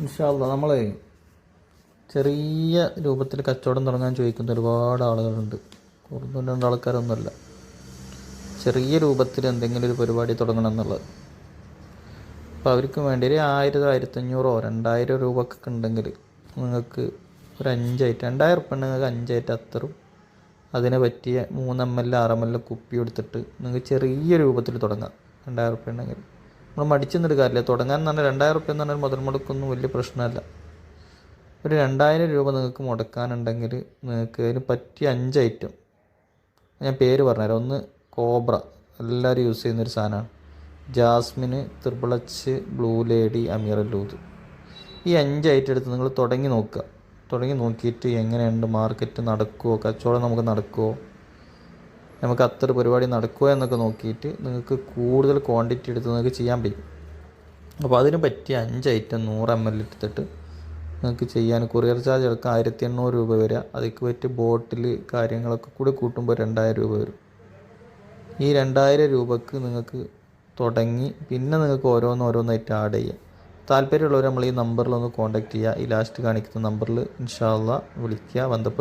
ഇൻഷാ അല്ലാ നമ്മൾ ചെറിയ രൂപത്തിൽ കച്ചവടം തുടങ്ങാൻ ചോദിക്കുന്ന ഒരുപാട് ആളുകളുണ്ട്. കൂടുതൽ രണ്ടാൾക്കാരൊന്നുമല്ല, ചെറിയ രൂപത്തിൽ എന്തെങ്കിലും ഒരു പരിപാടി തുടങ്ങണം എന്നുള്ളത്. അപ്പോൾ അവർക്ക് വേണ്ടി ഒരു 1000 1500 2000 രൂപക്കൊക്കെ ഉണ്ടെങ്കിൽ നിങ്ങൾക്ക് ഒരു 5 ഐറ്റം, 2000 ഉറുപ്പ്യ നിങ്ങൾക്ക് 5 ഐറ്റം അത്തറും അതിനെ പറ്റിയ 3 ml 6 ml കുപ്പി എടുത്തിട്ട് നിങ്ങൾക്ക് ചെറിയ രൂപത്തിൽ തുടങ്ങാം. 2000 ഉറുപ്പ്യ ഉണ്ടെങ്കിൽ നമ്മൾ മടിച്ചെന്നിട്ട് കാര്യമില്ല. തുടങ്ങാൻ എന്ന് പറഞ്ഞാൽ 2000 ഉറുപ്പ്യ എന്ന് പറഞ്ഞാൽ മുതൽ മുടക്കൊന്നും വലിയ പ്രശ്നമല്ല. ഒരു 2000 രൂപ നിങ്ങൾക്ക് മുടക്കാനുണ്ടെങ്കിൽ നിങ്ങൾക്ക് അതിന് പറ്റിയ 5 ഐറ്റം ഞാൻ പേര് പറഞ്ഞുതരാം. ഒന്ന് കോബ്ര, എല്ലാവരും യൂസ് ചെയ്യുന്നൊരു സാധനമാണ്. ജാസ്മിന്, ത്രിബിളച്ച്, ബ്ലൂ ലേഡി, അമീറല്ലൂത്. ഈ 5 ഐറ്റം എടുത്ത് നിങ്ങൾ തുടങ്ങി നോക്കുക. തുടങ്ങി നോക്കിയിട്ട് എങ്ങനെയുണ്ട്, മാർക്കറ്റ് നടക്കുമോ, കച്ചവടം നമുക്ക് നടക്കുമോ, നമുക്ക് അത്ര പരിപാടി നടക്കുമോ എന്നൊക്കെ നോക്കിയിട്ട് നിങ്ങൾക്ക് കൂടുതൽ ക്വാണ്ടിറ്റി എടുത്ത് നിങ്ങൾക്ക് ചെയ്യാൻ പറ്റും. അപ്പോൾ അതിന് പറ്റിയ 5 ഐറ്റം 100 ml എടുത്തിട്ട് നിങ്ങൾക്ക് ചെയ്യാൻ കൊറിയർ ചാർജ് എടുക്കാം 1800 രൂപ വരിക. അതിലേക്ക് പറ്റിയ ബോട്ടിൽ കാര്യങ്ങളൊക്കെ കൂടി കൂട്ടുമ്പോൾ 2000 രൂപ വരും. ഈ 2000 രൂപക്ക് നിങ്ങൾക്ക് തുടങ്ങി പിന്നെ നിങ്ങൾക്ക് ഓരോന്നായിട്ട് ആഡ് ചെയ്യാം. താല്പര്യമുള്ളവർ നമ്മൾ ഈ നമ്പറിലൊന്ന് കോൺടാക്റ്റ് ചെയ്യുക. ഈ ലാസ്റ്റ് കാണിക്കുന്ന നമ്പറിൽ ഇൻഷാ അല്ലാ വിളിക്കുക, ബന്ധപ്പെടുക.